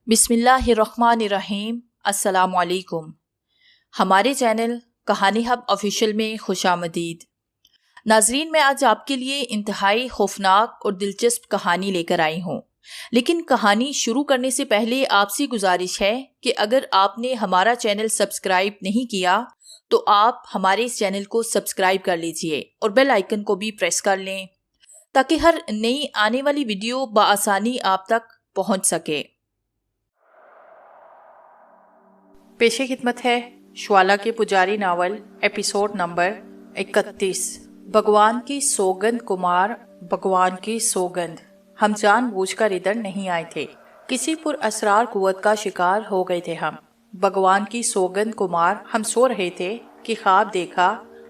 बिस्मिल्लाहिर्रहमानिर्रहीम। अस्सलामुअलैकुम। हमारे चैनल कहानी हब ऑफिशियल में खुशामदीद। नाजरीन, मैं आज आपके लिए इंतहाई खौफनाक और दिलचस्प कहानी लेकर आई हूँ, लेकिन कहानी शुरू करने से पहले आपसे गुजारिश है कि अगर आपने हमारा चैनल सब्सक्राइब नहीं किया तो आप हमारे इस चैनल को सब्सक्राइब कर लीजिए और बेल आइकन को भी प्रेस कर लें ताकि हर नई आने वाली वीडियो बआसानी आप तक पहुँच सके। पेशे खिदमत है श्वाला के पुजारी नावल एपिसोड नंबर 31। भगवान की सौगंध कुमार, भगवान की सौगंध। हम जानबूझकर इधर नहीं आए थे, किसी पुरअसरार कुव्वत का शिकार हो गए थे हम। भगवान की सौगंध कुमार, हम सो रहे थे कि ख्वाब देखा।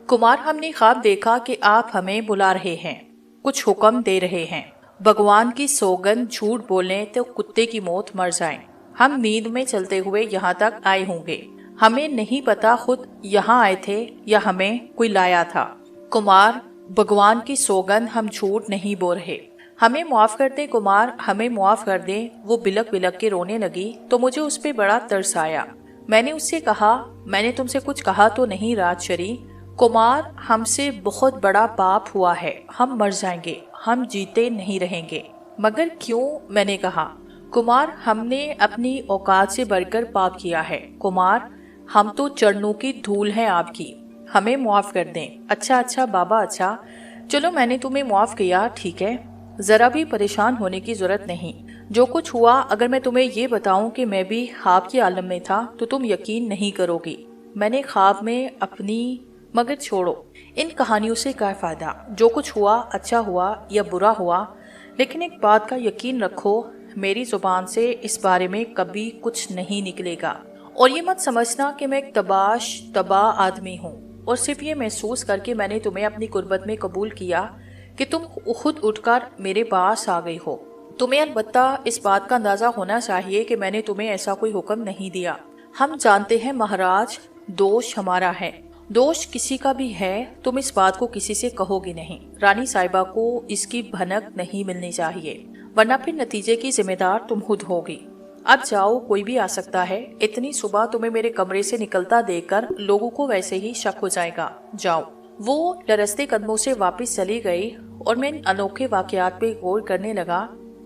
कुमार, हमने ख्वाब देखा कि आप हमें बुला रहे हैं, कुछ हुक्म दे रहे हैं। भगवान की सौगंध, झूठ बोलने तो कुत्ते की मौत मर जाए। हम नींद में चलते हुए यहाँ तक आए होंगे, हमें नहीं पता खुद यहाँ आए थे या हमें कोई लाया था। कुमार, भगवान की सौगंध, हम झूठ नहीं बोल रहे। हमें माफ कर दे कुमार, हमें माफ कर दे। वो बिलक बिलक के रोने लगी तो मुझे उस पे बड़ा तरस आया। मैंने उससे कहा, मैंने तुमसे कुछ कहा तो नहीं राजशरी? कुमार, हमसे बहुत बड़ा पाप हुआ है, हम मर जाएंगे, हम जीते नहीं रहेंगे। मगर क्यों? मैंने कहा। कुमार, हमने अपनी औकात से बढ़कर पाप किया है। कुमार, हम तो चरणों की धूल है आपकी, हमें माफ कर दें। अच्छा बाबा, अच्छा, चलो मैंने तुम्हें माफ किया, ठीक है, जरा भी परेशान होने की जरूरत नहीं। जो कुछ हुआ, अगर मैं तुम्हें ये बताऊं कि मैं भी ख्वाब के आलम में था तो तुम यकीन नहीं करोगी। मैंने ख्वाब में अपनी, मगर छोड़ो, इन कहानियों से क्या फायदा। जो कुछ हुआ अच्छा हुआ या बुरा हुआ, लेकिन एक बात का यकीन रखो, मेरी जुबान से इस बारे में कभी कुछ नहीं निकलेगा। और ये मत समझना कि मैं एक तबाह आदमी हूँ और सिर्फ ये महसूस करके मैंने तुम्हें अपनी कुर्बत में कबूल किया कि तुम खुद उठकर मेरे पास आ गई हो। तुम्हें अलबत्ता इस बात का अंदाजा होना चाहिए कि मैंने तुम्हें ऐसा कोई हुक्म नहीं दिया। हम जानते हैं महाराज, दोष हमारा है, दोष किसी का भी है। तुम इस बात को किसी से कहोगी नहीं। रानी साहिबा को इसकी भनक नहीं मिलनी चाहिए, वरना फिर नतीजे की जिम्मेदार तुम खुद होगी। अब जाओ, कोई भी आ सकता है। इतनी सुबह तुम्हें मेरे कमरे से निकलता देखकर लोगों को वैसे ही शक हो जाएगा। जाओ। वो लरसते कदमों से वापस चली गई और मैं इन अनोखे वाकयात पे गौर करने लगा।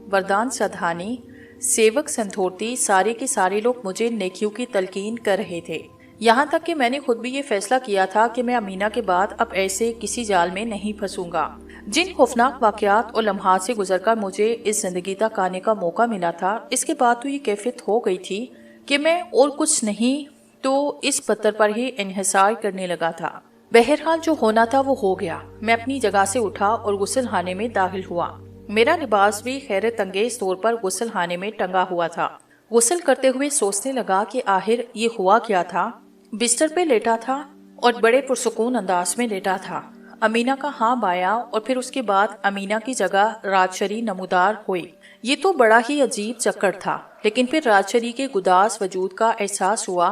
वरदान सधानी, सेवक संथोरती, सारे के सारे लोग मुझे नेकियों की तलकीन कर रहे थे। यहाँ तक कि मैंने खुद भी ये फैसला किया था कि मैं अमीना के बाद अब ऐसे किसी जाल में नहीं फंसूंगा। जिन खौफनाक वाकयात और लम्हात से गुजरकर मुझे इस जिंदगी तक आने का मौका मिला था, इसके बाद तो ये कैफियत हो गई थी कि मैं और कुछ नहीं तो इस पत्थर पर ही इन्हिसार करने लगा था। बहरहाल जो होना था वो हो गया। मैं अपनी जगह से उठा और गुस्ल खाने में दाखिल हुआ। मेरा लिबास भी हैरत अंगेज तौर पर गुस्ल खाने में टंगा हुआ था। गुस्ल करते हुए सोचने लगा कि आखिर ये हुआ क्या था। बिस्तर पे लेटा था और बड़े पुरसुकून अंदाज में लेटा था। अमीना का हाँ आया और फिर उसके बाद अमीना की जगह राजशरी नमूदार हुई। ये तो बड़ा ही अजीब चक्कर था, लेकिन फिर राजशरी के गुदास वजूद का एहसास हुआ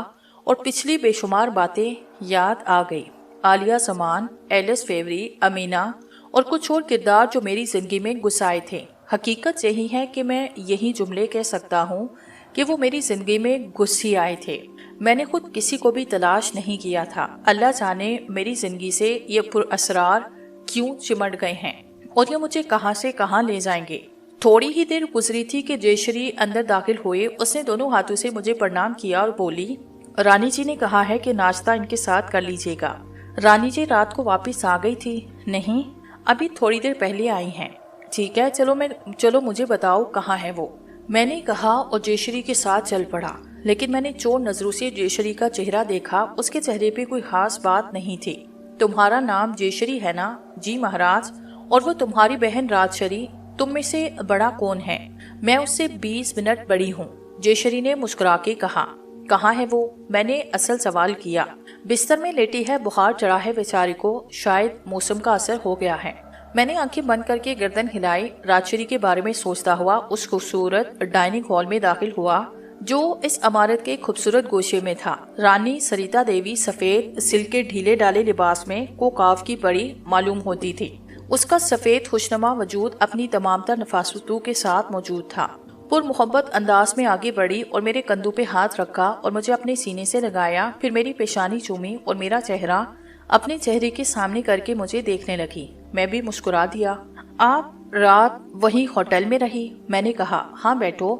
और पिछली बेशुमार बातें याद आ गई। आलिया समान, एलिस फेवरी, अमीना और कुछ और किरदार जो मेरी जिंदगी में घुसाए थे। हकीकत यही है कि मैं यही जुमले कह सकता हूँ कि वो मेरी जिंदगी में घुस ही आए थे। मैंने खुद किसी को भी तलाश नहीं किया था। अल्लाह जाने मेरी जिंदगी से ये पुरअसरार क्यों चिमट गए हैं और ये मुझे कहां से कहां ले जाएंगे। थोड़ी ही देर गुजरी थी कि जयश्री अंदर दाखिल हुए। उसने दोनों हाथों से मुझे प्रणाम किया और बोली, रानी जी ने कहा है कि नाश्ता इनके साथ कर लीजिएगा। रानी जी रात को वापिस आ गई थी? नहीं, अभी थोड़ी देर पहले आई हैं। ठीक है, चलो मुझे बताओ कहाँ है वो? मैंने कहा और जयश्री के साथ चल पड़ा। लेकिन मैंने चोर नजरों से जयश्री का चेहरा देखा। उसके चेहरे पे कोई खास बात नहीं थी। तुम्हारा नाम जयश्री है ना? जी महाराज। और वो तुम्हारी बहन राजशरी, तुम में से बड़ा कौन है? मैं उससे 20 मिनट बड़ी हूँ, जयश्री ने मुस्कुरा के कहा। कहाँ है वो? मैंने असल सवाल किया। बिस्तर में लेटी है, बुखार चढ़ा है बेचारी को, शायद मौसम का असर हो गया है। मैंने आंखें बंद करके गर्दन हिलाई। राजशरी के बारे में सोचता हुआ उस खूबसूरत डाइनिंग हॉल में दाखिल हुआ जो इस इमारत के खूबसूरत गोशे में था। रानी सरिता देवी सफेद सिल्क के ढीले डाले लिबास में कोकाव की परी मालूम होती थी। उसका सफेद खुशनुमा वजूद अपनी तमाम तर नफासतों के साथ मौजूद था। پر محبت انداز میں آگے بڑھی اور میرے کندھوں پہ ہاتھ رکھا اور مجھے اپنے سینے سے لگایا، پھر میری پیشانی چومی اور میرا چہرہ اپنے چہرے کے سامنے کر کے مجھے دیکھنے لگی۔ میں بھی مسکرا دیا۔ آپ رات وہی ہوٹل میں رہی؟ میں نے کہا ہاں بیٹو،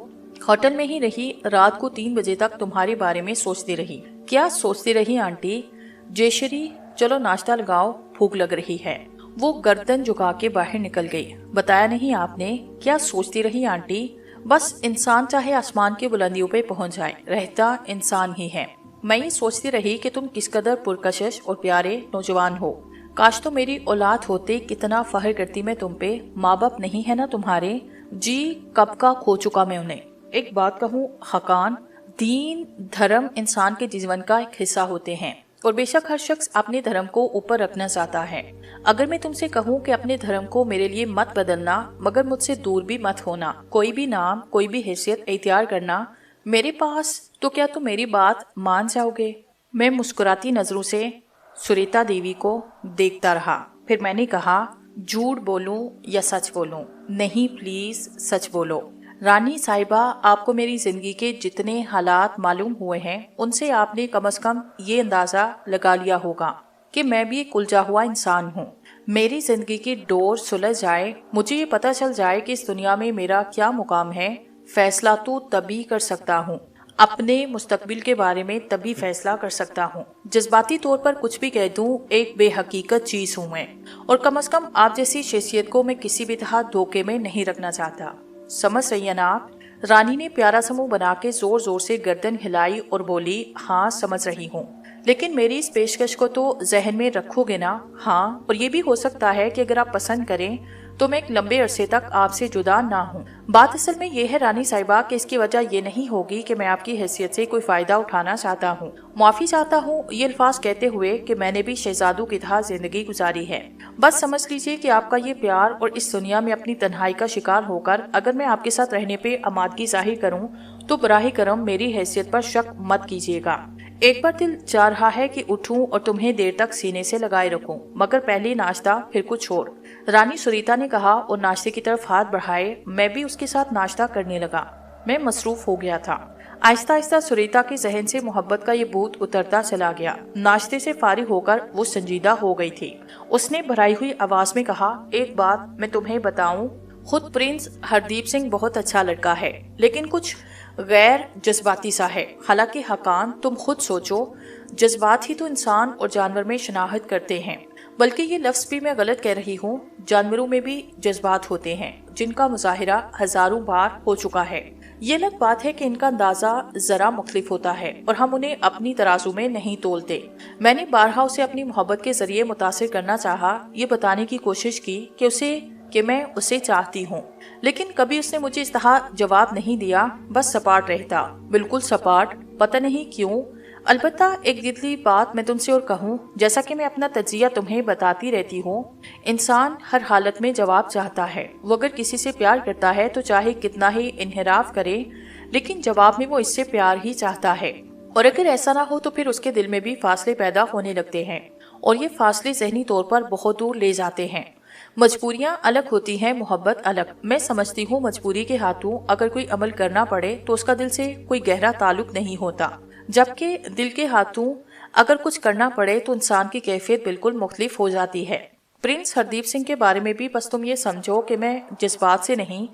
ہوٹل میں ہی رہی، رات کو 3 بجے تک تمہارے بارے میں سوچتی رہی۔ کیا سوچتی رہی آنٹی؟ جےشری چلو ناشتہ لگاؤ، بھوک لگ رہی ہے۔ وہ گردن جھکا کے باہر نکل گئی۔ بتایا نہیں آپ نے؟ کیا سوچتی رہی آنٹی؟ بس انسان چاہے آسمان کی بلندیوں پہ پہنچ جائے، رہتا انسان ہی ہے۔ میں یہ سوچتی رہی کہ تم کس قدر پرکشش اور پیارے نوجوان ہو۔ کاش تو میری اولاد ہوتے، کتنا فخر کرتی میں تم پہ۔ ماں باپ نہیں ہے نا تمہارے؟ جی کب کا کھو چکا میں انہیں۔ ایک بات کہوں حقان، دین دھرم انسان کے جیون کا ایک حصہ ہوتے ہیں، اور بے شک ہر شخص اپنے دھرم کو اوپر رکھنا چاہتا ہے۔ اگر میں تم سے کہوں کہ اپنے دھرم کو میرے لیے مت بدلنا، مگر مجھ سے دور بھی مت ہونا، کوئی بھی نام، کوئی بھی حیثیت اختیار کرنا میرے پاس، تو کیا تم میری بات مان جاؤ گے؟ میں مسکراتی نظروں سے سریتا دیوی کو دیکھتا رہا۔ پھر میں نے کہا جھوٹ بولوں یا سچ بولوں؟ نہیں پلیز سچ بولو۔ رانی صاحبہ، آپ کو میری زندگی کے جتنے حالات معلوم ہوئے ہیں ان سے آپ نے کم از کم یہ اندازہ لگا لیا ہوگا کہ میں بھی ایک الجھا ہوا انسان ہوں۔ میری زندگی کی ڈور سلجھ جائے، مجھے یہ پتہ چل جائے کہ اس دنیا میں میرا کیا مقام ہے، فیصلہ تو تبھی کر سکتا ہوں، اپنے مستقبل کے بارے میں تبھی فیصلہ کر سکتا ہوں۔ جذباتی طور پر کچھ بھی کہہ دوں، ایک بے حقیقت چیز ہوں میں، اور کم از کم آپ جیسی شخصیت کو میں کسی بھی طرح دھوکے میں نہیں رکھنا چاہتا۔ سمجھ رہی ہیں نا آپ؟ رانی نے پیارا سا منہ بنا کے زور زور سے گردن ہلائی اور بولی ہاں سمجھ رہی ہوں، لیکن میری اس پیشکش کو تو ذہن میں رکھو گے نا؟ ہاں، اور یہ بھی ہو سکتا ہے کہ اگر آپ پسند کریں تو میں ایک لمبے عرصے تک آپ سے جدا نہ ہوں۔ بات اصل میں یہ ہے رانی صاحبہ کہ اس کی وجہ یہ نہیں ہوگی کہ میں آپ کی حیثیت سے کوئی فائدہ اٹھانا چاہتا ہوں، معافی چاہتا ہوں، یہ الفاظ کہتے ہوئے کہ میں نے بھی شہزادوں کی طرح زندگی گزاری ہے۔ بس سمجھ لیجئے کہ آپ کا یہ پیار اور اس دنیا میں اپنی تنہائی کا شکار ہو کر اگر میں آپ کے ساتھ رہنے پہ آمادگی ظاہر کروں تو براہ کرم میری حیثیت پر شک مت کیجیے گا۔ ایک بار دل چاہ رہا ہے کہ اٹھوں اور تمہیں دیر تک سینے سے لگائے رکھوں، مگر پہلے ناشتہ پھر کچھ اور، رانی سریتا نے کہا اور ناشتے کی طرف ہاتھ بڑھائے۔ میں بھی اس کے ساتھ ناشتہ کرنے لگا۔ میں مصروف ہو گیا تھا۔ آہستہ آہستہ سریتا کے ذہن سے محبت کا یہ بھوت اترتا چلا گیا۔ ناشتے سے فارغ ہو کر وہ سنجیدہ ہو گئی تھی۔ اس نے بھرائی ہوئی آواز میں کہا ایک بات میں تمہیں بتاؤں، خود پرنس ہردیپ سنگھ بہت اچھا لڑکا ہے، لیکن کچھ غیر جذباتی سا ہے۔ حالانکہ حقان تم خود سوچو، جذبات ہی تو انسان اور جانور میں شناخت کرتے ہیں، بلکہ یہ لفظ بھی میں غلط کہہ رہی ہوں، جانوروں میں بھی جذبات ہوتے ہیں جن کا مظاہرہ ہزاروں بار ہو چکا ہے۔ یہ الگ بات ہے کہ ان کا اندازہ ذرا مختلف ہوتا ہے اور ہم انہیں اپنی ترازو میں نہیں تولتے۔ میں نے بارہا اسے اپنی محبت کے ذریعے متاثر کرنا چاہا، یہ بتانے کی کوشش کی کہ میں اسے چاہتی ہوں، لیکن کبھی اس نے مجھے اس طرح جواب نہیں دیا، بس سپاٹ رہتا، بالکل سپاٹ، پتہ نہیں کیوں۔ البتہ ایک دلی بات میں تم سے اور کہوں، جیسا کہ میں اپنا تجزیہ تمہیں بتاتی رہتی ہوں، انسان ہر حالت میں جواب چاہتا ہے۔ وہ اگر کسی سے پیار کرتا ہے تو چاہے کتنا ہی انحراف کرے، لیکن جواب میں وہ اس سے پیار ہی چاہتا ہے، اور اگر ایسا نہ ہو تو پھر اس کے دل میں بھی فاصلے پیدا ہونے لگتے ہیں، اور یہ فاصلے ذہنی طور پر بہت دور لے جاتے ہیں۔ مجبوریاں الگ ہوتی ہیں، محبت الگ۔ میں سمجھتی ہوں مجبوری کے ہاتھوں اگر کوئی عمل کرنا پڑے تو اس کا دل سے کوئی گہرا تعلق نہیں ہوتا، جبکہ دل کے ہاتھوں اگر کچھ کرنا پڑے تو انسان کی کیفیت بالکل مختلف ہو جاتی ہے۔ پرنس ہردیپ سنگھ کے بارے میں بھی بس تم یہ سمجھو کہ میں جذبات سے نہیں،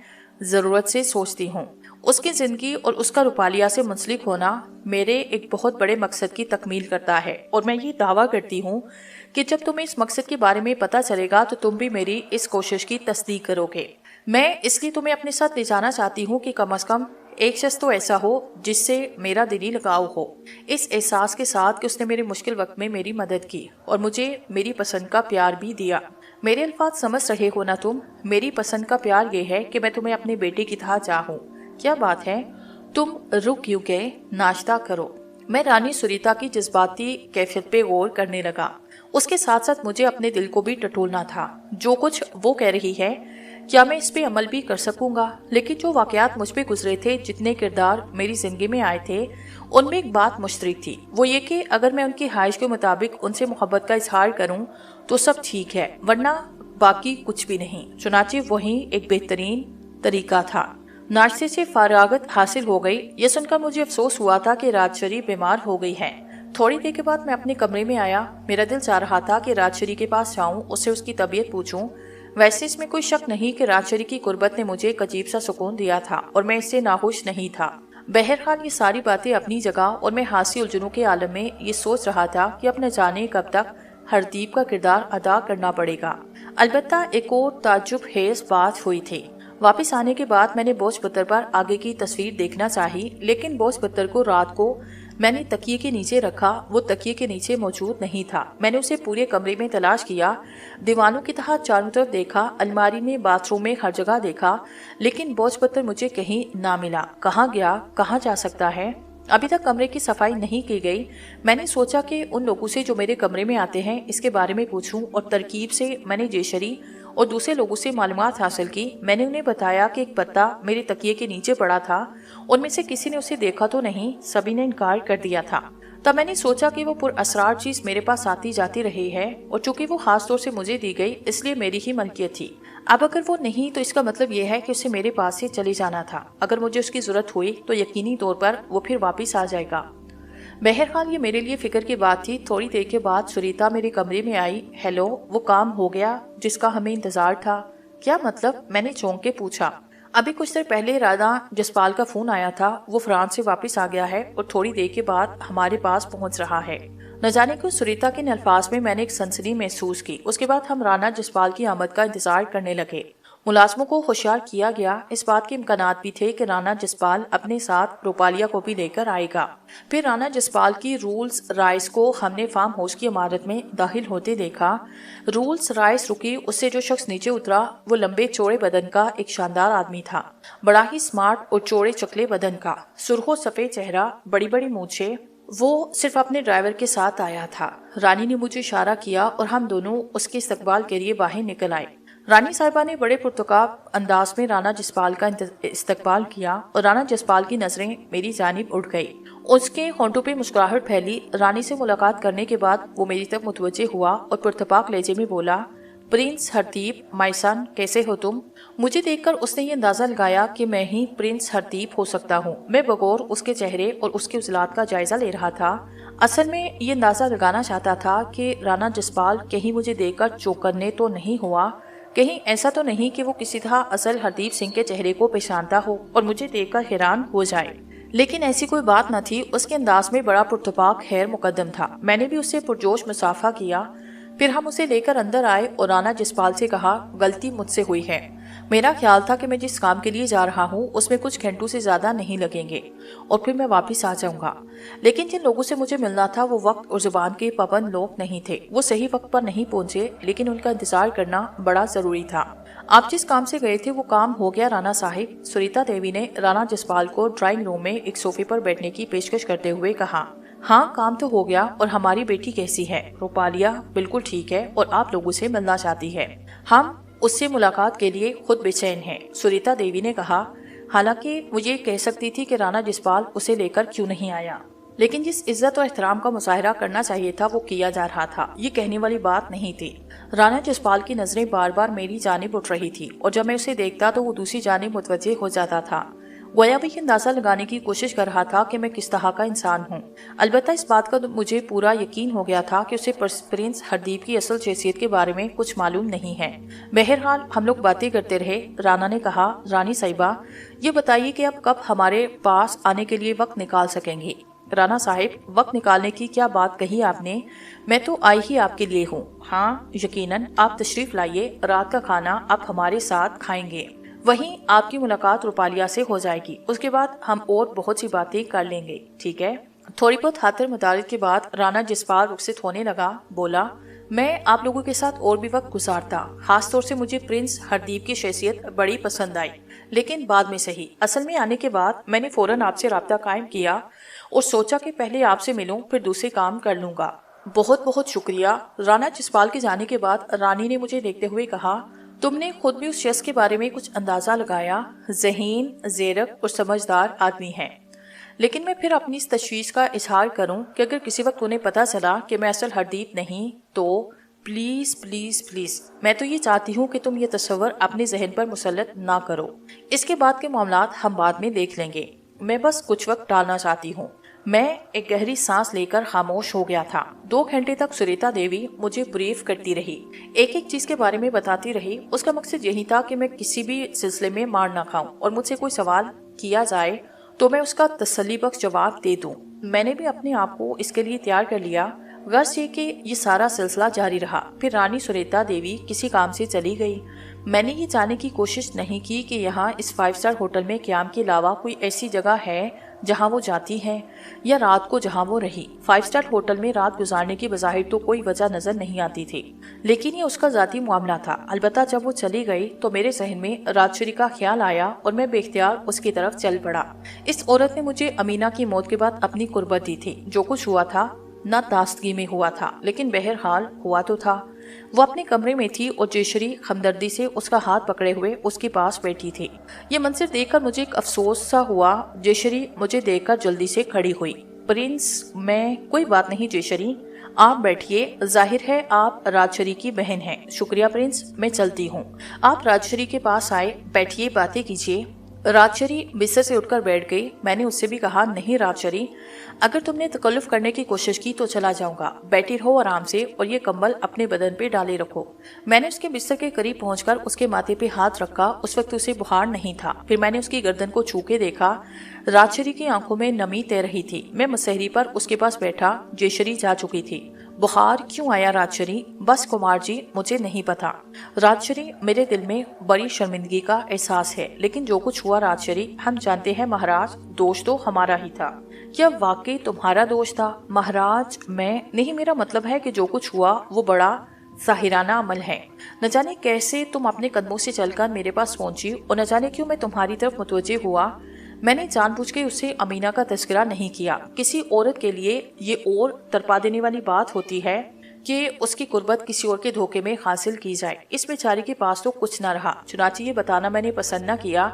ضرورت سے سوچتی ہوں۔ اس کی زندگی اور اس کا روپالیہ سے منسلک ہونا میرے ایک بہت بڑے مقصد کی تکمیل کرتا ہے، اور میں یہ دعویٰ کرتی ہوں کہ جب تمہیں اس مقصد کے بارے میں پتہ چلے گا تو تم بھی میری اس کوشش کی تصدیق کرو گے۔ میں اس لیے تمہیں اپنے ساتھ لے جانا چاہتی ہوں کہ کم از کم ایک شخص تو ایسا ہو جس سے میرا دلی لگاؤ ہو، اس احساس کے ساتھ کہ اس نے میرے مشکل وقت میں میری مدد کی اور مجھے میری پسند کا پیار بھی دیا۔ میرے الفاظ سمجھ رہے ہو نا تم؟ میری پسند کا پیار یہ ہے کہ میں تمہیں اپنے بیٹے کی طرح چاہوں۔ کیا بات ہے، تم رک کیوں گئے؟ ناشتہ کرو۔ میں رانی سریتا کی جذباتی کیفیت پہ غور کرنے لگا۔ اس کے ساتھ ساتھ مجھے اپنے دل کو بھی ٹٹولنا تھا۔ جو کچھ وہ کہہ رہی ہے کیا میں اس پہ عمل بھی کر سکوں گا؟ لیکن جو واقعات مجھ پہ گزرے تھے، جتنے کردار میری زندگی میں آئے تھے، ان میں ایک بات مشترک تھی، وہ یہ کہ اگر میں ان کی خواہش کے مطابق ان سے محبت کا اظہار کروں تو سب ٹھیک ہے، ورنہ باقی کچھ بھی نہیں۔ چنانچہ وہی ایک بہترین طریقہ تھا۔ नाश्ते से फरागत हासिल हो गई। ये सुनकर मुझे अफसोस हुआ था कि राजश्री बीमार हो गई है। थोड़ी देर के बाद मैं अपने कमरे में आया। मेरा दिल चाह रहा था कि राजश्री के पास जाऊं, उससे उसकी तबीयत पूछूं। वैसे इसमें कोई शक नहीं कि राजश्री की कुर्बत ने मुझे एक अजीब सा सुकून दिया था और मैं इससे नाखुश नहीं था। बहरहाल ये सारी बातें अपनी जगह और मैं हासी उलझनों के आलम में ये सोच रहा था कि अपने जाने कब तक हरदीप का किरदार अदा करना पड़ेगा। अलबत्ता एक और ताज्जुब खेज बात हुई थी। वापस आने के बाद मैंने बोझ पत्थर पर आगे की तस्वीर देखना चाही, लेकिन बोझ पत्थर को रात को मैंने तकिए के नीचे रखा। वो तकिए के नीचे मौजूद नहीं था। मैंने उसे पूरे कमरे में तलाश किया, दीवानों की तरह चारों तरफ देखा, अलमारी में, बाथरूम में, हर जगह देखा, लेकिन बोझ पत्थर मुझे कहीं ना मिला। कहाँ गया, कहाँ जा सकता है? अभी तक कमरे की सफाई नहीं की गई। मैंने सोचा कि उन लोगों से जो मेरे कमरे में आते हैं इसके बारे में पूछूं, और तरकीब से मैंने जेशरी और दूसरे लोगों से मालूमात हासिल की। मैंने उन्हें बताया कि एक पत्ता मेरे तकिए के नीचे पड़ा था। उनमें से किसी ने उसे देखा तो नहीं, सभी ने इनकार कर दिया था। तब मैंने सोचा कि वो पुरअसरार चीज मेरे पास आती जाती रही है, और चूंकि वो खास तौर से मुझे दी गई इसलिए मेरी ही मलकियत थी। अब अगर वो नहीं तो इसका मतलब ये है कि उसे मेरे पास से चले जाना था। अगर मुझे उसकी जरूरत हुई तो यकीनी तौर पर वो फिर वापिस आ जाएगा। बहरहाल ये मेरे लिए फिक्र की बात थी। थोड़ी देर के बाद सुरीता मेरे कमरे में आई। हेलो, वो काम हो गया जिसका हमें इंतजार था? क्या मतलब? मैंने चौंक के पूछा। अभी कुछ देर पहले राणा जसपाल का फोन आया था। वो फ्रांस से वापस आ गया है और थोड़ी देर के बाद हमारे पास पहुंच रहा है। न जाने क्यों सुरीता के अल्फाज में मैंने एक सनसनी महसूस की। उसके बाद हम राणा जसपाल की आमद का इंतजार करने लगे। मुलाजमों को होशियार किया गया। इस बात के इम्कानात भी थे कि राणा जसपाल अपने साथ रूपालिया को भी लेकर आएगा। फिर राणा जसपाल की रूल्स राइस को हमने फार्म हाउस की इमारत में दाखिल होते देखा। रूल्स राइस रुकी। उससे जो शख्स नीचे उतरा वो लंबे चौड़े बदन का एक शानदार आदमी था, बड़ा ही स्मार्ट और चौड़े चकले बदन का, सुर्खो सफेद चेहरा, बड़ी बड़ी मूछें। वो सिर्फ अपने ड्राइवर के साथ आया था। रानी ने मुझे इशारा किया और हम दोनों उसके इस्तकबाल के लिए बाहर निकल आए। रानी साहिबा ने बड़े पुरतकाब अंदाज में राणा जसपाल का इस्तकबाल किया और राणा जसपाल की नजरें मेरी जानिब उठ गई। उसके होंठों पे मुस्कुराहट फैली। रानी से मुलाकात करने के बाद वो मेरी तरफ मुतवज्जे हुआ और पुरतपाक लहजे में बोला, प्रिंस हरदीप, माय सन, कैसे हो तुम? मुझे देखकर उसने ये अंदाजा लगाया कि मैं ही प्रिंस हरदीप हो सकता हूँ। मैं बगौर उसके चेहरे और उसके उजलात का जायजा ले रहा था। असल में ये अंदाजा लगाना चाहता था कि राणा जसपाल कहीं मुझे देखकर चौंकने तो नहीं हुआ, कहीं ऐसा तो नहीं कि वो किसी तरह असल हरदीप सिंह के चेहरे को पहचानता हो और मुझे देखकर हैरान हो जाए। लेकिन ऐसी कोई बात न थी। उसके अंदाज में बड़ा पुरतपाक खैर मुकद्दम था। मैंने भी उससे पुरजोश मुसाफा किया। फिर हम उसे लेकर अंदर आए और राणा जसपाल से कहा, गलती मुझसे हुई है। मेरा ख्याल था कि मैं जिस काम के लिए जा रहा हूँ उसमें कुछ घंटों से ज्यादा नहीं लगेंगे और फिर मैं वापस आ जाऊंगा। लेकिन जिन लोगों से मुझे मिलना था वो वक्त और जुबान के पाबंद लोग नहीं थे। वो सही वक्त पर नहीं पहुंचे, लेकिन उनका इंतजार करना बड़ा जरूरी था। आप जिस काम से गए थे वो काम हो गया राणा साहिब। सुरीता देवी ने राणा जसपाल को ड्राइंग रूम में एक सोफे पर बैठने की पेशकश करते हुए कहा। हाँ, काम तो हो गया। और हमारी बेटी कैसी है? रूपालिया बिल्कुल ठीक है और आप लोगों से मिलना चाहती है। हम उससे मुलाकात के लिए खुद बेचैन हैं, सुरीता देवी ने कहा। हालांकि मुझे कह सकती थी कि राणा जसपाल उसे लेकर क्यों नहीं आया, लेकिन जिस इज्जत और एहतराम का मुजाहरा करना चाहिए था वो किया जा रहा था। ये कहने वाली बात नहीं थी। राणा जसपाल की नजरें बार बार मेरी जानिब उठ रही थी और जब मैं उसे देखता तो वो दूसरी जानिब मुतवज्जे हो जाता था। गोया भी अंदाजा लगाने की कोशिश कर रहा था कि मैं किस तरह का इंसान हूँ। अलबत्ता इस बात का मुझे पूरा यकीन हो गया था कि उसे प्रिंस हरदीप की असल शख्सियत के बारे में कुछ मालूम नहीं है। बहरहाल हम लोग बातें करते रहे। राणा ने कहा, रानी साहिबा, ये बताइए कि अब कब हमारे पास आने के लिए वक्त निकाल सकेंगी? राणा साहिब, वक्त निकालने की क्या बात कही आपने? मैं तो आई ही आपके लिए हूँ। हाँ, यकीनन, आप तशरीफ लाइए। रात का खाना आप हमारे साथ खाएंगे। वहीं आपकी मुलाकात रूपालिया से हो जाएगी। उसके बाद हम और बहुत सी बातें कर लेंगे, ठीक है? थोड़ी बहुत खातिर मुतारिद के बाद राणा जसपाल रुखसत होने लगा। बोला, मैं आप लोगों के साथ और भी वक्त गुजारता। खास तौर से मुझे प्रिंस हरदीप की शख्सियत बड़ी पसंद आई, लेकिन बाद में सही। असल में आने के बाद मैंने फौरन आपसे राब्ता कायम किया और सोचा कि पहले आपसे मिलूं, फिर दूसरे काम कर लूंगा। बहुत बहुत शुक्रिया। राणा जसपाल के जाने के बाद रानी ने मुझे देखते हुए कहा, तुमने खुद भी उस शख्स के बारे में कुछ अंदाजा लगाया। ज़हीन, ज़ेरक और समझदार आदमी है। लेकिन मैं फिर अपनी इस तशवीश का इजहार करूं कि अगर किसी वक्त उन्हें पता चला कि मैं असल हरदीप नहीं, तो प्लीज प्लीज प्लीज, मैं तो ये चाहती हूँ कि तुम ये तस्वर अपने जहन पर मुसल्लत ना करो। इसके बाद के मामलात हम बाद में देख लेंगे। मैं बस कुछ वक्त टालना चाहती हूँ। मैं एक गहरी सांस लेकर खामोश हो गया था। 2 घंटे तक सुरीता देवी मुझे ब्रीफ करती रही, एक एक चीज के बारे में बताती रही। उसका मकसद यही था कि मैं किसी भी सिलसिले में मार ना खाऊं और मुझसे कोई सवाल किया जाए तो मैं उसका तसल्लीबख्श जवाब दे दूं। मैंने भी अपने आप को इसके लिए तैयार कर लिया। गर्ज ये कि ये सारा सिलसिला जारी रहा। फिर रानी सुरीता देवी किसी काम से चली गई। मैंने ये जानने की कोशिश नहीं की कि यहाँ इस 5 स्टार होटल में क्याम के अलावा कोई ऐसी जगह है जहाँ वो जाती है या रात को जहाँ वो रही। 5 स्टार होटल में रात गुजारने की बज़ाहिर तो कोई वजह नजर नहीं आती थी, लेकिन ये उसका जाती मामला था। अलबत्ता जब वो चली गई तो मेरे जहन में राजश्री का ख्याल आया और मैं बेख्तियार उसकी तरफ चल पड़ा। इस औरत ने मुझे अमीना की मौत के बाद अपनी कुर्बत दी थी। जो कुछ हुआ था न तास्तगी में हुआ था, लेकिन बहरहाल हुआ तो था। वो अपने कमरे में थी और जयश्री हमदर्दी से उसका हाथ पकड़े हुए उसके पास बैठी थी। ये मंजर देखकर मुझे एक अफसोस सा हुआ। जयश्री मुझे देखकर जल्दी से खड़ी हुई। प्रिंस, मैं कोई बात नहीं जयश्री, आप बैठिए। जाहिर है आप राजश्री की बहन हैं। शुक्रिया प्रिंस, मैं चलती हूँ। आप राजश्री के पास आए, बैठिए, बातें कीजिए। राजश्री बिस्तर से उठकर बैठ गई। मैंने उससे भी कहा, नहीं राजश्री, अगर तुमने तकल्लुफ करने की कोशिश की तो चला जाऊंगा। बैठी रहो आराम से और ये कंबल अपने बदन पे डाले रखो। मैंने उसके बिस्तर के करीब पहुंचकर उसके माथे पे हाथ रखा। उस वक्त उसे बुखार नहीं था। फिर मैंने उसकी गर्दन को छू के देखा। राजश्री की आंखों में नमी तैर रही थी। मैं मुसहरी पर उसके पास बैठा। जयश्री जा चुकी थी। बुखार क्यों आया राजश्री? बस कुमार जी, मुझे नहीं पता। राजश्री, मेरे दिल में बड़ी शर्मिंदगी का एहसास है, लेकिन जो कुछ हुआ राजश्री, हम जानते हैं महाराज, दोष तो हमारा ही था। क्या वाकई तुम्हारा दोष था? महाराज, मैं नहीं, मेरा मतलब है कि जो कुछ हुआ वो बड़ा जाहिराना अमल है। न जाने कैसे तुम अपने कदमों से चलकर मेरे पास पहुंची और न जाने क्यों मैं तुम्हारी तरफ मुतवज्जे हुआ। मैंने जानबूझ के उससे अमीना का तस्करा नहीं किया। किसी औरत के लिए ये और तड़पा देने वाली बात होती है कि उसकी कुर्बत किसी और के धोखे में हासिल की जाए। इस बेचारी के पास तो कुछ न रहा। चुनांचे ये बताना मैंने पसंद न किया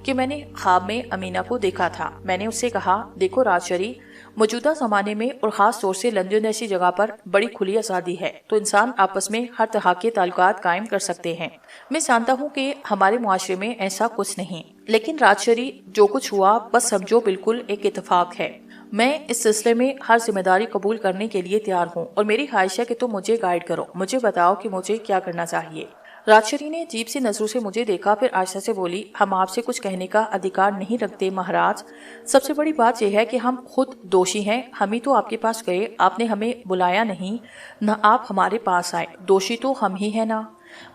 कि मैंने ख्वाब में अमीना को देखा था। मैंने उससे कहा, देखो राजश्री, मौजूदा जमाने में और खास तौर से लंदन जैसी जगह पर बड़ी खुली आज़ादी है, तो इंसान आपस में हर तरह के ताल्लुकात कायम कर सकते हैं। मैं जानता हूँ कि हमारे मुआशरे में ऐसा कुछ नहीं, लेकिन राजश्री, जो कुछ हुआ बस समझो बिल्कुल एक इत्तेफाक है। मैं इस सिलसिले में हर जिम्मेदारी कबूल करने के लिए तैयार हूँ और मेरी ख्वाहिश है कि तुम मुझे गाइड करो। मुझे बताओ कि मुझे क्या करना चाहिए। राजश्री ने अजीब सी नजरों से मुझे देखा, फिर आयशा से बोली, हम आपसे कुछ कहने का अधिकार नहीं रखते महाराज। सबसे बड़ी बात यह है कि हम खुद दोषी हैं। हम ही तो आपके पास गए, आपने हमें बुलाया नहीं, न आप हमारे पास आए। दोषी तो हम ही है ना।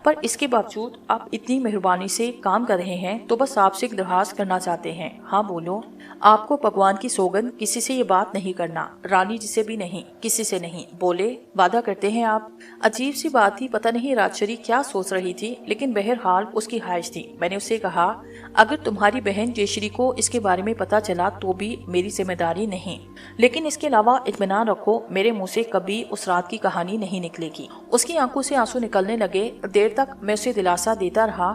पर इसके बावजूद आप इतनी मेहरबानी से काम कर रहे हैं, तो बस आपसे एक दरखास्त करना चाहते हैं। हाँ बोलो। आपको भगवान की सौगंध, किसी से ये बात नहीं करना, रानी जी से भी नहीं, किसी से नहीं। बोले, वादा करते हैं आप? अजीब सी बात थी। पता नहीं राजश्री क्या सोच रही थी, लेकिन बहरहाल उसकी ख्वाहिश थी। मैंने उससे कहा, अगर तुम्हारी बहन जयश्री को इसके बारे में पता चला तो भी मेरी जिम्मेदारी नहीं, लेकिन इसके अलावा इत्मीनान रखो, मेरे मुंह से कभी उस रात की कहानी नहीं निकलेगी। उसकी आंखों से आंसू निकलने लगे। देर तक मैं उसे दिलासा देता रहा।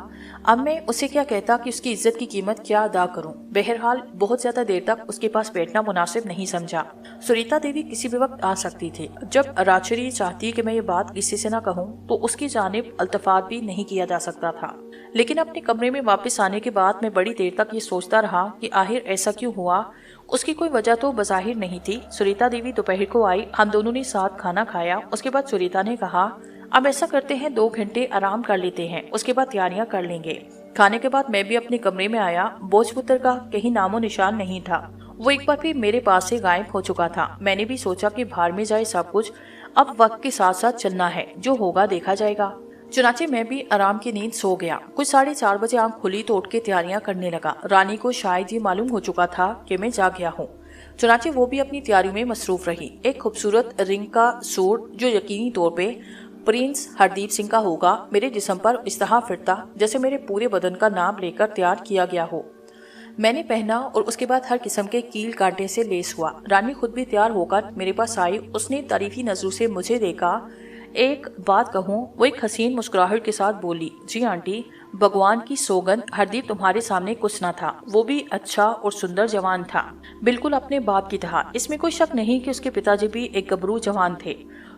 अब मैं उसे क्या कहता कि उसकी इज्जत की कीमत क्या अदा करूं। बहरहाल बहुत ज्यादा देर तक उसके पास बैठना मुनासिब नहीं समझा। सुरीता देवी किसी भी वक्त आ सकती थी। जब राजश्री चाहती कि मैं ये बात किसी से न कहूं तो उसकी जानिब अल्तफात भी नहीं किया जा सकता था। लेकिन अपने कमरे में वापस आने के बाद मैं बड़ी देर तक ये सोचता रहा कि आखिर ऐसा क्यों हुआ। उसकी कोई वजह तो बज़ाहिर नहीं थी। सुरीता देवी दोपहर को आई। हम दोनों ने साथ खाना खाया। उसके बाद सुरीता ने कहा, अब ऐसा करते हैं, 2 घंटे आराम कर लेते हैं, उसके बाद तैयारियां कर लेंगे। खाने के बाद मैं भी अपने कमरे में आया। भोजपुत्र का कहीं नामो निशान नहीं था। वो एक बार फिर मेरे पास से गायब हो चुका था। मैंने भी सोचा कि भाड़ में जाए सब कुछ, अब वक्त के साथ साथ चलना है, जो होगा देखा जाएगा। चुनाचे मैं भी आराम की नींद सो गया। कुछ 4:30 बजे आंख खुली तो उठ के तैयारियां करने लगा। रानी को शायद ये मालूम हो चुका था कि मैं जाग गया हूँ। चुनाचे वो भी अपनी तैयारियों में मसरूफ रही। एक खूबसूरत रिंग का सूट जो यकीनी तौर पे प्रिंस हरदीप सिंह का होगा, मेरे जिस्म पर इस तरह फिरता जैसे मेरे पूरे बदन का नाम लेकर तैयार किया गया हो। मैंने पहना और उसके बाद हर किस्म के कील कांटे से लेस हुआ। रानी खुद भी तैयार होकर मेरे पास आई। उसने तारीफी नजरों से मुझे देखा। एक बात कहूँ, वो एक हसीन मुस्कुराहट के साथ बोली, जी आंटी, भगवान की सौगंध, हरदीप तुम्हारे सामने कुछ ना था। वो भी अच्छा और सुंदर जवान था, बिल्कुल अपने बाप की तरह। इसमें कोई शक नहीं कि उसके पिताजी भी एक गबरू जवान थे।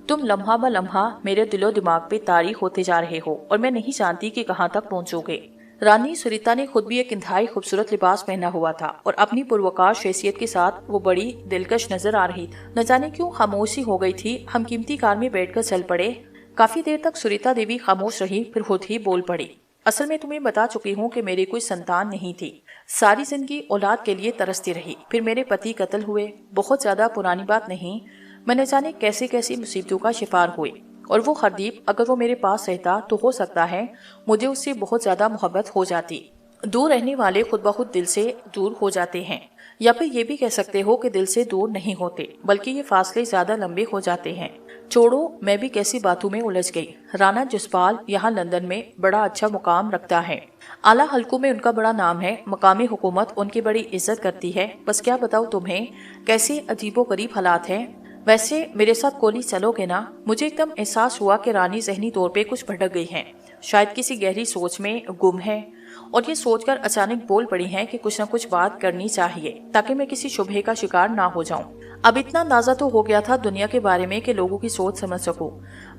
तुम लम्हा ब लम्हा मेरे दिलो दिमाग पे तारी होते जा रहे हो और मैं नहीं जानती कि कहाँ तक पहुँचोगे। रानी सुरीता ने खुद भी एक इंतहाई खूबसूरत लिबास पहना हुआ था और अपनी पुरवकार शख्सियत के साथ वो बड़ी दिलकश नजर आ रही थी। न जाने क्यों खामोशी हो गई थी। हम कीमती कार में बैठकर चल पड़े। काफी देर तक सुरीता देवी खामोश रही, फिर खुद ही बोल पड़ी। असल में तुम्हें बता चुकी हूँ कि मेरी कोई संतान नहीं थी। सारी जिंदगी औलाद के लिए तरसती रही। फिर मेरे पति कत्ल हुए। बहुत ज्यादा पुरानी बात नहीं, मैं न जाने कैसी कैसी मुसीबतों का शिकार हुए। और वो हरदीप, अगर वो मेरे पास रहता तो हो सकता है मुझे उससे बहुत ज्यादा मोहब्बत हो जाती। दूर रहने वाले खुद ब खुद दिल से दूर हो जाते हैं, या फिर ये भी कह सकते हो कि दिल से दूर नहीं होते, बल्कि ये फासले ज्यादा लंबे हो जाते हैं। छोड़ो, मैं भी कैसी बातों में उलझ गई। राणा जसपाल यहाँ लंदन में बड़ा अच्छा मुकाम रखता है। आला हलकों में उनका बड़ा नाम है। मकामी हुकूमत उनकी बड़ी इज्जत करती है। बस क्या बताऊँ तुम्हें, कैसे अजीबोगरीब हालात हैं। वैसे मेरे साथ कोली चलोगे ना? मुझे एकदम एहसास हुआ कि रानी जहनी तौर पे कुछ भटक गई हैं, शायद किसी गहरी सोच में गुम है, और ये सोचकर अचानक बोल पड़ी हैं कि कुछ न कुछ बात करनी चाहिए ताकि मैं किसी शुबहे का शिकार ना हो जाऊं। अब इतना अंदाजा तो हो गया था दुनिया के बारे में कि लोगों की सोच समझ सकूं।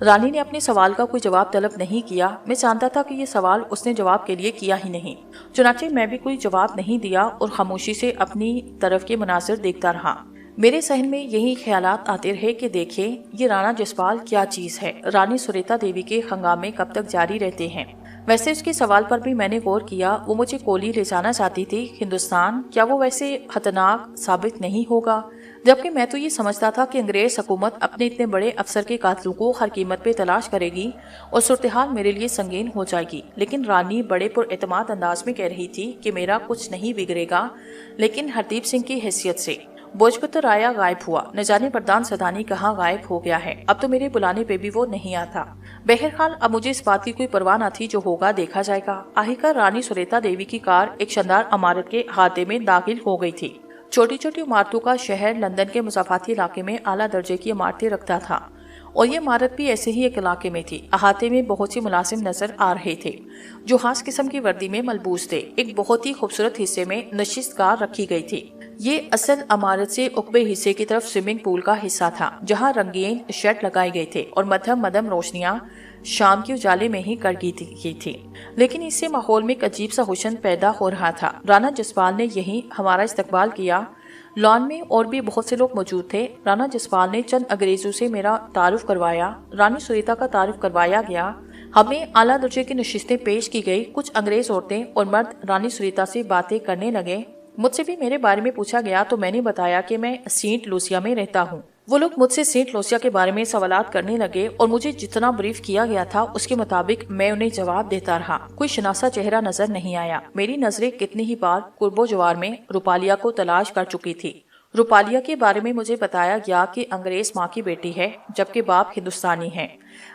रानी ने अपने सवाल का कोई जवाब तलब नहीं किया। मैं जानता था कि ये सवाल उसने जवाब के लिए किया ही नहीं। चुनाचे मैं भी कोई जवाब नहीं दिया और खामोशी से अपनी तरफ के मनासिर देखता रहा। मेरे सहन में यही ख्यालात आते रहे कि देखें ये राणा जसपाल क्या चीज है। रानी सुरीता देवी के हंगामे कब तक जारी रहते हैं? वैसे उसके सवाल पर भी मैंने गौर किया। वो मुझे कोली ले जाना चाहती थी हिंदुस्तान। क्या वो वैसे खतरनाक साबित नहीं होगा? जबकि मैं तो ये समझता था कि अंग्रेज हुकूमत अपने इतने बड़े अफसर के कातिलों को हर कीमत पे तलाश करेगी और सूरत-ए-हाल मेरे लिए संगीन हो जाएगी। लेकिन रानी बड़े पुरएतमाद अंदाज में कह रही थी कि मेरा कुछ नहीं बिगड़ेगा, लेकिन हरदीप सिंह की हैसियत से। भोजपुत्र राया गायब हुआ, न जाने प्रधान सदानी कहाँ गायब हो गया है। अब तो मेरे बुलाने पे भी वो नहीं आता। बहरहाल अब मुझे इस बात की कोई परवाह न थी, जो होगा देखा जाएगा। आखिरकार रानी सुरीता देवी की कार एक शानदार इमारत के अहाते में दाखिल हो गई थी। छोटी छोटी इमारतों का शहर लंदन के मुसाफाती इलाके में आला दर्जे की इमारतें रखता था, और ये इमारत भी ऐसे ही एक इलाके में थी। अहाते में बहुत सी मुलाजिम नजर आ रहे थे जो खास किस्म की वर्दी में मलबूस थे। एक बहुत ही खूबसूरत हिस्से में नशिस्त कार रखी गई थी। ये असल इमारत से उकबे हिस्से की तरफ स्विमिंग पूल का हिस्सा था, जहाँ रंगीन शेड लगाए गए थे और मध्यम मध्यम रोशनियां शाम के उजाले में ही कर गई थी। लेकिन इससे माहौल में एक अजीब सा हुस्न पैदा हो रहा था। राणा जसपाल ने यही हमारा इस्तकबाल किया। लॉन में और भी बहुत से लोग मौजूद थे। राणा जसपाल ने चंद अंग्रेजों से मेरा तारुफ करवाया। रानी सुरीता का तारुफ करवाया गया। हमें आला दर्जे की नशिस्तें पेश की गई। कुछ अंग्रेज औरतें और मर्द रानी सुरीता से बातें करने लगे। मुझसे भी मेरे बारे में पूछा गया तो मैंने बताया कि मैं सेंट लूसिया में रहता हूँ। वो लोग मुझसे सेंट लूसिया के बारे में सवालात करने लगे और मुझे जितना ब्रीफ किया गया था उसके मुताबिक मैं उन्हें जवाब देता रहा। कोई शनासा चेहरा नजर नहीं आया। मेरी नजरें कितनी ही बार कुर्बो जवार में रूपालिया को तलाश कर चुकी थी। रूपालिया के बारे में मुझे बताया गया कि अंग्रेज माँ की बेटी है, जबकि बाप हिंदुस्तानी है।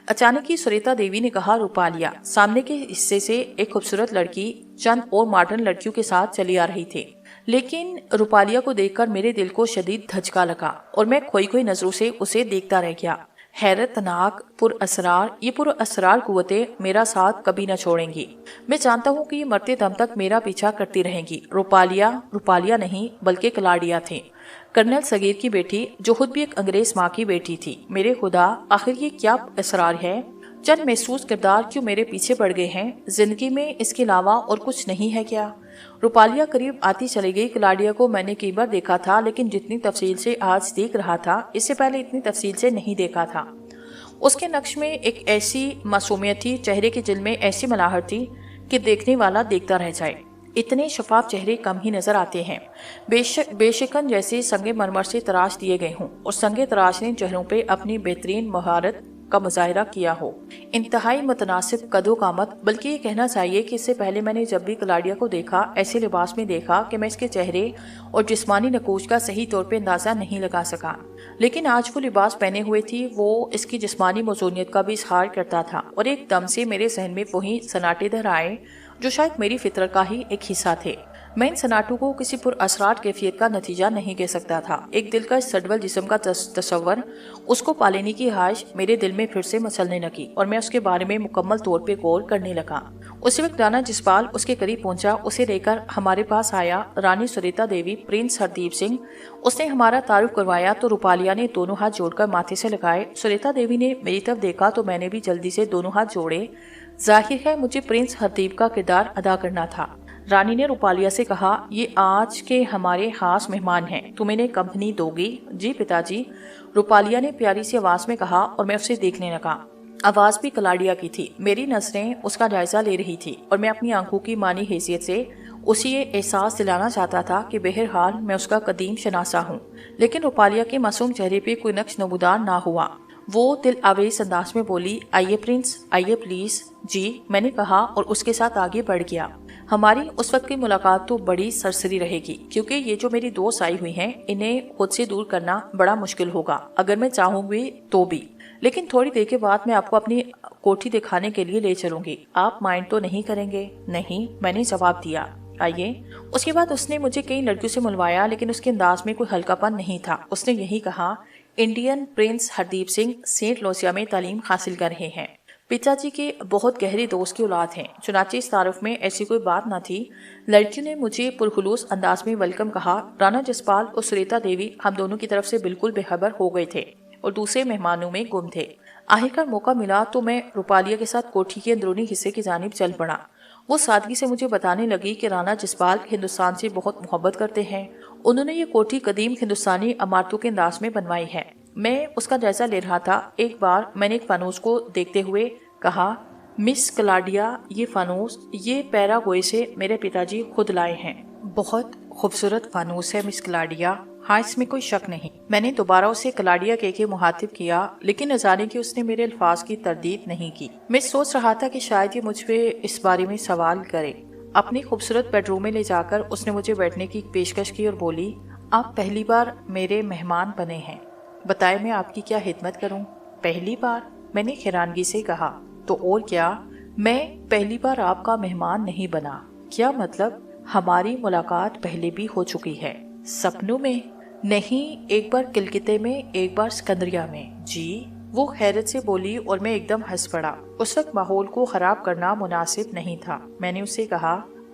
अचानक ही सुरीता देवी ने कहा रूपालिया। सामने के हिस्से से एक खूबसूरत लड़की चंद और मॉडर्न लड़कियों के साथ चली आ रही थी। लेकिन रूपालिया को देखकर मेरे दिल को शदीद धचका लगा और मैं खोई खोई नजरों से उसे देखता रह गया। हैरतनाक पुरअसरार कुव्वतें मेरा साथ कभी न छोड़ेंगी। मैं जानता हूँ कि ये मरते दम तक मेरा पीछा करती रहेंगी। रूपालिया नहीं बल्कि कलाडिया थी, कर्नल सगीर की बेटी, जो खुद भी एक अंग्रेज माँ की बेटी थी। मेरे खुदा, आखिर ये क्या असरार है? चंद महसूस किरदार क्यों मेरे पीछे पड़ गए हैं? जिंदगी में इसके अलावा और कुछ नहीं है क्या? रूपालिया करीब आती चली गई। क्लाडिया को मैंने कई बार देखा था, लेकिन जितनी तफसील से आज देख रहा था, इससे पहले इतनी तफसील से नहीं देखा था। उसके नक्श में एक ऐसी मासूमियत थी, चेहरे की जिल में ऐसी मलाहट थी कि देखने वाला देखता रह जाए। इतने शफाफ चेहरे कम ही नजर आते हैं। बेशकन जैसे संगे मरमर से तराश दिए गए हों और संगे तराश ने चेहरों पे अपनी बेहतरीन महारत का मुजाहिरा किया हो। इंतहाई मुतनासिब कदो कामत, बल्कि ये कहना चाहिए कि इससे पहले मैंने जब भी क्लाडिया को देखा ऐसे लिबास में देखा कि मैं इसके चेहरे और जिस्मानी नकूश का सही तौर पे अंदाजा नहीं लगा सका। लेकिन आज वो लिबास पहने हुए थी, वो इसकी जिस्मानी मौजूनियत का भी इजहार करता था और एक दम से मेरे जहन में वही सनाटे दर आए जो शायद मेरी फितरत का ही एक हिस्सा थे। मैं इन सनाटों को किसी पुरअसरार कैफियत का नतीजा नहीं कह सकता था। एक दिल का सडवल जिस्म का तस्वर, उसको पालेने की ख्वाहिश मेरे दिल में फिर से मचलने लगी और मैं उसके बारे में मुकम्मल तौर पे गौर करने लगा। उसी वक्त राणा जसपाल उसके करीब पहुंचा, उसे लेकर हमारे पास आया। रानी सुरेता देवी, प्रिंस हरदीप सिंह, उसने हमारा तारुफ करवाया तो रूपालिया ने दोनों हाथ जोड़कर माथे से लगाए। सुरेता देवी ने मेरी तरफ देखा तो मैंने भी जल्दी से दोनों हाथ जोड़े। जाहिर है मुझे प्रिंस हरदीप का किरदार अदा करना था। रानी ने रूपालिया से कहा, ये आज के हमारे खास मेहमान हैं, तुम इन्हें कंपनी दोगी? जी पिताजी, रूपालिया ने प्यारी सी आवाज में कहा और मैं उसे देखने लगा। आवाज भी कलाडिया की थी। मेरी नजरें उसका जायजा ले रही थी और मैं अपनी आंखों की मानी हैसियत से उसे ये एहसास दिलाना चाहता था कि बहरहाल मैं उसका कदीम शनासा हूँ। लेकिन रूपालिया के मासूम चेहरे पे कोई नक्श नमूदार ना हुआ। वो दिल आवेज अंदाज में बोली, आइए प्रिंस, आइए प्लीज। जी, मैंने कहा और उसके साथ आगे बढ़ गया। हमारी उस वक्त की मुलाकात तो बड़ी सरसरी रहेगी, क्योंकि ये जो मेरी दोस्त आई हुई हैं, इन्हें खुद से दूर करना बड़ा मुश्किल होगा, अगर मैं चाहूंगी तो भी। लेकिन थोड़ी देर के बाद मैं आपको अपनी कोठी दिखाने के लिए ले चलूंगी। आप माइंड तो नहीं करेंगे? नहीं, मैंने जवाब दिया। आइए। उसके बाद उसने मुझे कई लड़कियों से मिलवाया, लेकिन उसके अंदाज में कोई हल्कापन नहीं था। उसने यही कहा, Indian prince Hardeep Singh Saint Lucia में तालीम हासिल कर रहे हैं। पिताजी के बहुत गहरे दोस्त की औलाद हैं। चुनाचे इस तारुफ में ऐसी कोई बात न थी। लड़कियों ने मुझे पुरखुलूस अंदाज में वेलकम कहा। राणा जसपाल और सुरेता देवी हम दोनों की तरफ से बिल्कुल बेखबर हो गए थे और दूसरे मेहमानों में गुम थे। आखिरकार मौका मिला तो मैं रूपालिया के साथ कोठी के अंदरूनी हिस्से की जानिब चल पड़ा। वो सादगी से मुझे बताने लगी कि राणा जसपाल हिंदुस्तान से बहुत मोहब्बत करते हैं। उन्होंने ये कोठी कदीम हिंदुस्तानी इमारतों के अंदाज में बनवाई है। मैं उसका जायजा ले रहा था। एक बार मैंने एक फानूस को देखते हुए कहा, मिस कलाडिया, ये फानूस ये पैराग्वे से मेरे पिताजी खुद लाए हैं। बहुत खूबसूरत फानूस है मिस कलाडिया। हाँ, इसमें कोई शक नहीं। मैंने दोबारा उसे कलाडिया कह के मुखातिब किया, लेकिन न जाने कि उसने मेरे अल्फाज की तरदीद नहीं की। मैं सोच रहा था कि शायद ये मुझ पे इस बारे में सवाल करे। अपनी खूबसूरत बेडरूम में ले जाकर उसने मुझे बैठने की पेशकश की और बोली, आप पहली बार मेरे मेहमान बने हैं, बताए मैं आपकी क्या खिदमत करूं? पहली बार? मैंने हैरानगी से कहा। तो और क्या, मैं पहली बार आपका मेहमान नहीं बना। क्या मतलब? हमारी मुलाकात पहले भी हो चुकी है। सपनों में? नहीं, एक बार किलकिते में, एक बार सिकंदरिया में। जी, वो हैरत से बोली और मैं एकदम हंस पड़ा। उस वक्त माहौल को खराब करना मुनासिब नहीं था। मैंने उससे कहा,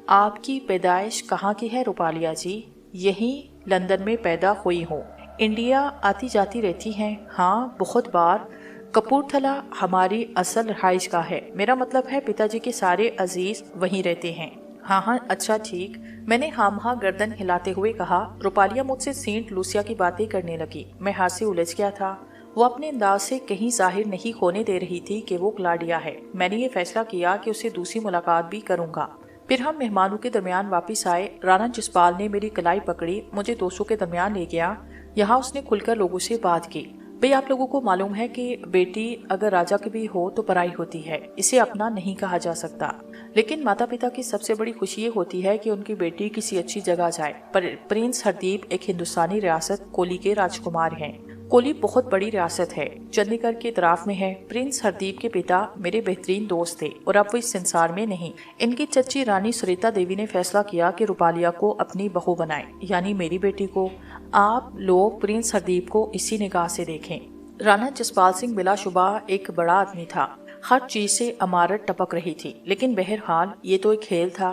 आपकी पैदाइश कहाँ की है रूपालिया जी? यहीं लंदन में पैदा हुई हूँ। इंडिया आती जाती रहती हैं। हाँ, बहुत बार। कपूरथला हमारी असल रहाइश का है। मेरा मतलब है पिताजी के सारे अजीज वहीं रहते हैं। हाँ हाँ, अच्छा ठीक। मैंने हामहा गर्दन हिलाते हुए कहा। रूपालिया मुझसे सेंट लूसिया की बातें करने लगी। मैं हाथ से उलझ गया था। वो अपने अंदाज से कहीं जाहिर नहीं होने दे रही थी कि वो कलाडिया है। मैंने ये फैसला किया कि उससे दूसरी मुलाकात भी करूंगा। फिर हम मेहमानों के दरमियान वापस आए। राणा जसपाल ने मेरी कलाई पकड़ी, मुझे दोस्तों के दरमियान ले गया। यहाँ उसने खुलकर लोगों से बात की। भाई, आप लोगों को मालूम है कि बेटी अगर राजा की भी हो तो पराई होती है, इसे अपना नहीं कहा जा सकता। लेकिन माता पिता की सबसे बड़ी खुशी ये होती है कि उनकी बेटी किसी अच्छी जगह जाए। पर प्रिंस हरदीप एक हिंदुस्तानी रियासत कोली के राजकुमार हैं। कोली बहुत बड़ी रियासत है, चंडीगढ़ के इतराफ में है। प्रिंस हरदीप के पिता मेरे बेहतरीन दोस्त थे और अब वो इस संसार में नहीं। इनकी चच्ची रानी सुरेता देवी ने फैसला किया कि रूपालिया को अपनी बहू बनाए, यानी मेरी बेटी को। आप लोग प्रिंस हरदीप को इसी निगाह से देखें। राणा जसपाल सिंह बिलाशुबा एक बड़ा आदमी था। हर चीज से अमारत टपक रही थी। लेकिन बहरहाल ये तो एक खेल था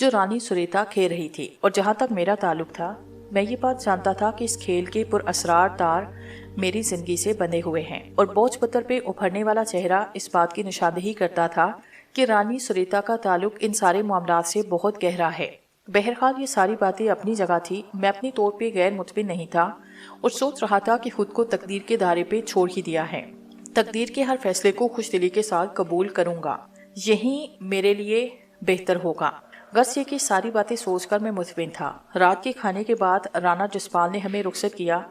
जो रानी सुरेता खेल रही थी। और जहाँ तक मेरा ताल्लुक था, मैं ये बात जानता था कि इस खेल के पुरअसरार तार मेरी जिंदगी से बंधे हुए हैं। और बोझ पत्थर पे उभरने वाला चेहरा इस बात की निशानदेही करता था कि रानी सुरेता का ताल्लुक इन सारे मामलात से बहुत गहरा है। बहरहाल ये सारी बातें अपनी जगह थी। मैं अपनी तौर पे गैर मुतमिन नहीं था और सोच रहा था कि खुद को तकदीर के दायरे पे छोड़ ही दिया है। तकदीर के हर फैसले को खुश दिली के साथ कबूल करूंगा, यही मेरे लिए बेहतर होगा। बस ये कि सारी बातें सोचकर मैं मुतमिन था। रात के खाने के बाद राणा जसपाल ने हमें रुखसत किया।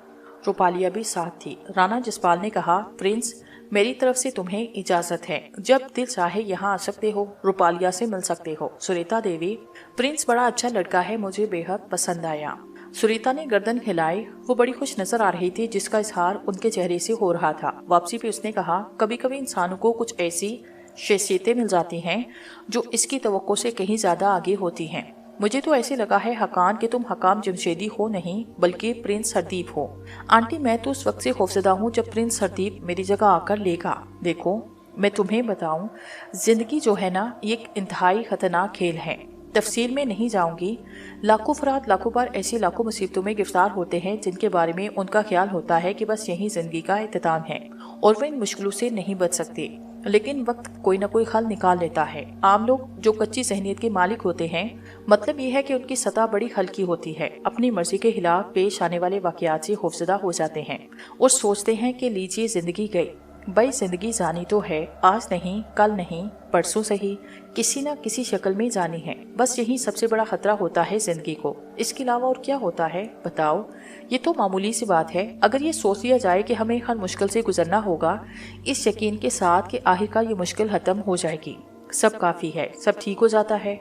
रूपालिया भी साथ थी। राणा जसपाल ने कहा, प्रिंस, मेरी तरफ से तुम्हें इजाजत है। जब दिल चाहे यहाँ आ सकते हो, रूपालिया से मिल सकते हो। सुरेता देवी, प्रिंस बड़ा अच्छा लड़का है, मुझे बेहद पसंद आया। सुरेता ने गर्दन हिलाई। वो बड़ी खुश नजर आ रही थी, जिसका इजहार उनके चेहरे से हो रहा था। वापसी पे उसने कहा, कभी कभी इंसानों को कुछ ऐसी शख्सियतें मिल जाती हैं जो इसकी तवक्को से कहीं ज्यादा आगे होती हैं। मुझे तो ऐसे लगा है हकान कि तुम हकाम जमशेदी हो नहीं, बल्कि प्रिंस हरदीप हो। आंटी, मैं तो उस वक्त से खौफजदा हूँ जब प्रिंस हरदीप मेरी जगह आकर लेगा। देखो, मैं तुम्हें बताऊं, जिंदगी जो है ना, ये एक इंतहाई खतरनाक खेल है। तफसील में नहीं जाऊंगी। लाखों अफराद लाखों बार ऐसी लाखों मुसीबतों में गिरफ्तार होते हैं जिनके बारे में उनका ख्याल होता है कि बस यही जिंदगी का इख्तिताम है और वे इन मुश्किलों से नहीं बच सकते, लेकिन वक्त कोई ना कोई हल निकाल लेता है। आम लोग जो कच्ची जहनीत के मालिक होते हैं, मतलब ये है कि उनकी सतह बड़ी हल्की होती है, अपनी मर्जी के खिलाफ पेश आने वाले वाकयात से खौफजदा हो जाते हैं और सोचते हैं कि लीजिए जिंदगी गई। भाई जिंदगी जानी तो है, आज नहीं, कल नहीं, परसों सही, किसी न किसी शक्ल में जानी है। बस यही सबसे बड़ा खतरा होता है जिंदगी को। इसके अलावा और क्या होता है बताओ? ये तो मामूली सी बात है। अगर ये सोच लिया जाए कि हमें हर मुश्किल से गुजरना होगा, इस यकीन के साथ कि आखिरकार ये मुश्किल खत्म हो जाएगी, सब काफी है, सब ठीक हो जाता है,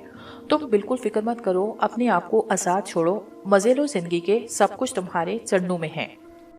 तुम बिल्कुल फिक्र मत करो, अपने आप को आजाद छोड़ो, मजे लो जिंदगी के, सब कुछ तुम्हारे चरणों में है।